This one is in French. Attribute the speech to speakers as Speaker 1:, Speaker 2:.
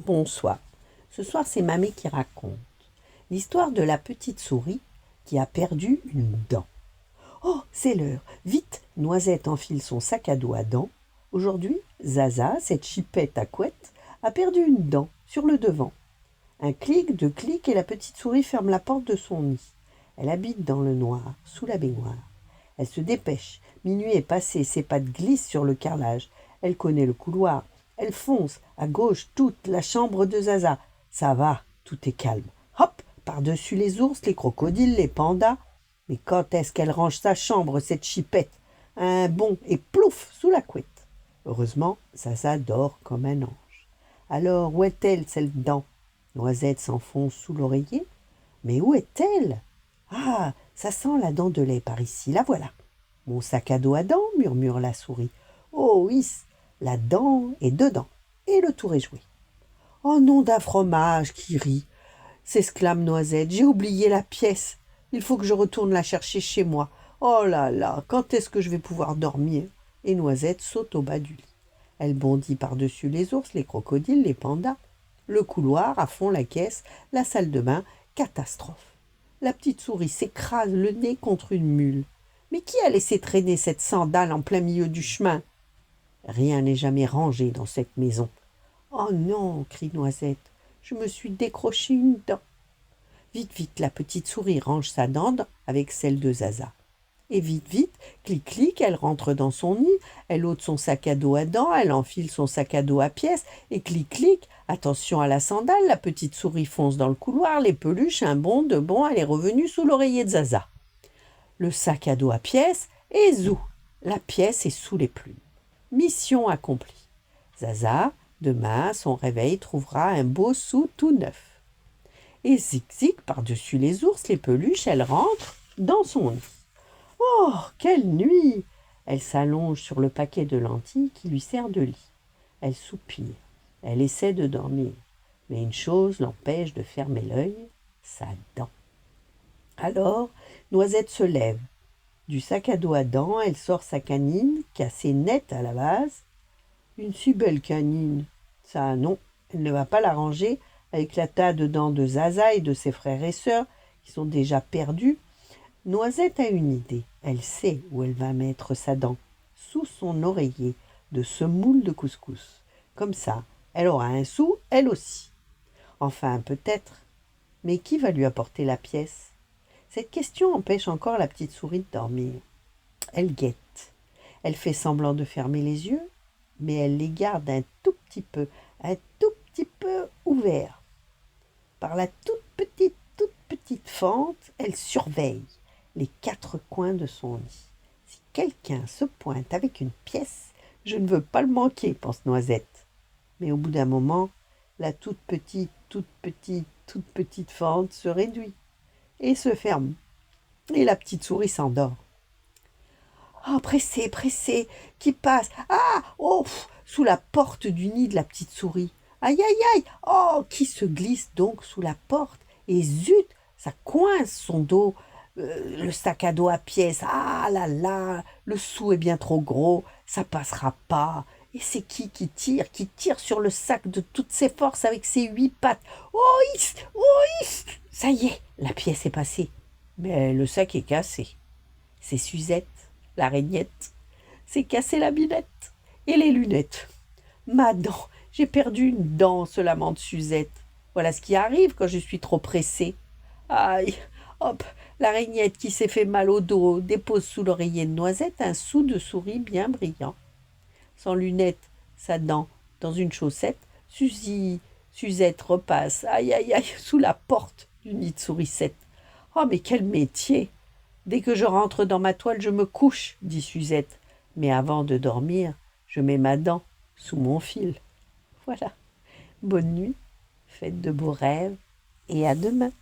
Speaker 1: Bonsoir. Ce soir, c'est Mamie qui raconte l'histoire de la petite souris qui a perdu une dent. Oh, c'est l'heure. Vite, Noisette enfile son sac à dos à dents. Aujourd'hui, Zaza, cette chipette à couette, a perdu une dent sur le devant. Un clic, deux clics et la petite souris ferme la porte de son nid. Elle habite dans le noir, sous la baignoire. Elle se dépêche. Minuit est passé, ses pattes glissent sur le carrelage. Elle connaît le couloir. Elle fonce. À gauche, toute la chambre de Zaza. Ça va, tout est calme. Hop, par-dessus les ours, les crocodiles, les pandas. Mais quand est-ce qu'elle range sa chambre, cette chipette? Un bond et plouf, sous la couette. Heureusement, Zaza dort comme un ange. Alors, où est-elle, cette dent? Noisette s'enfonce sous l'oreiller. Mais où est-elle? Ah, ça sent la dent de lait par ici, la voilà. Mon sac à dos à dents, murmure la souris. Oh, hiss, la dent est dedans, et le tour est joué. Oh, nom d'un fromage qui rit, s'exclame Noisette, j'ai oublié la pièce. Il faut que je retourne la chercher chez moi. Oh là là, quand est-ce que je vais pouvoir dormir? Et Noisette saute au bas du lit. Elle bondit par-dessus les ours, les crocodiles, les pandas. Le couloir, à fond la caisse, la salle de bain, catastrophe. La petite souris s'écrase le nez contre une mule. Mais qui a laissé traîner cette sandale en plein milieu du chemin? Rien n'est jamais rangé dans cette maison. Oh non, crie Noisette, je me suis décroché une dent. Vite, vite, la petite souris range sa dent avec celle de Zaza. Et vite, vite, clic, clic, elle rentre dans son nid, elle ôte son sac à dos à dents, elle enfile son sac à dos à pièces, et clic, clic, attention à la sandale, la petite souris fonce dans le couloir, les peluches, un bond, deux bonds, elle est revenue sous l'oreiller de Zaza. Le sac à dos à pièces, et zou, la pièce est sous les plumes. Mission accomplie. Zaza, demain, à son réveil, trouvera un beau sou tout neuf. Et zig-zig, par-dessus les ours, les peluches, elle rentre dans son nid. Oh, quelle nuit! Elle s'allonge sur le paquet de lentilles qui lui sert de lit. Elle soupire. Elle essaie de dormir. Mais une chose l'empêche de fermer l'œil, sa dent. Alors, Noisette se lève. Du sac à dos à dents, elle sort sa canine, cassée nette à la base. Une si belle canine. Ça, non, elle ne va pas la ranger avec la tas de dents de Zaza et de ses frères et sœurs qui sont déjà perdus. Noisette a une idée. Elle sait où elle va mettre sa dent. Sous son oreiller de semoule de couscous. Comme ça, elle aura un sou, elle aussi. Enfin, peut-être. Mais qui va lui apporter la pièce? Cette question empêche encore la petite souris de dormir. Elle guette. Elle fait semblant de fermer les yeux, mais elle les garde un tout petit peu ouverts. Par la toute petite fente, elle surveille les quatre coins de son nid. Si quelqu'un se pointe avec une pièce, je ne veux pas le manquer, pense Noisette. Mais au bout d'un moment, la toute petite fente se réduit et se ferme. Et la petite souris s'endort. Oh, pressé, pressé, qui passe? Ah, oh, sous la porte du nid de la petite souris. Aïe, aïe, aïe, oh, qui se glisse donc sous la porte? Et zut, ça coince son dos, le sac à dos à pièces. Ah là là, le sou est bien trop gros, ça passera pas. Et c'est qui tire sur le sac de toutes ses forces avec ses 8 pattes. Oh, ça y est, la pièce est passée. Mais le sac est cassé. C'est Suzette, l'aragnette. C'est cassé la binette et les lunettes. Ma dent, j'ai perdu une dent, se lamente Suzette. Voilà ce qui arrive quand je suis trop pressée. Aïe, hop, l'aragnette qui s'est fait mal au dos dépose sous l'oreiller de Noisette un sou de souris bien brillant. Sans lunettes, sa dent dans une chaussette, Suzette repasse, aïe, aïe, aïe, sous la porte du nid de sourisette. Oh, mais quel métier! Dès que je rentre dans ma toile, je me couche, dit Suzette. Mais avant de dormir, je mets ma dent sous mon fil. Voilà. Bonne nuit, faites de beaux rêves et à demain.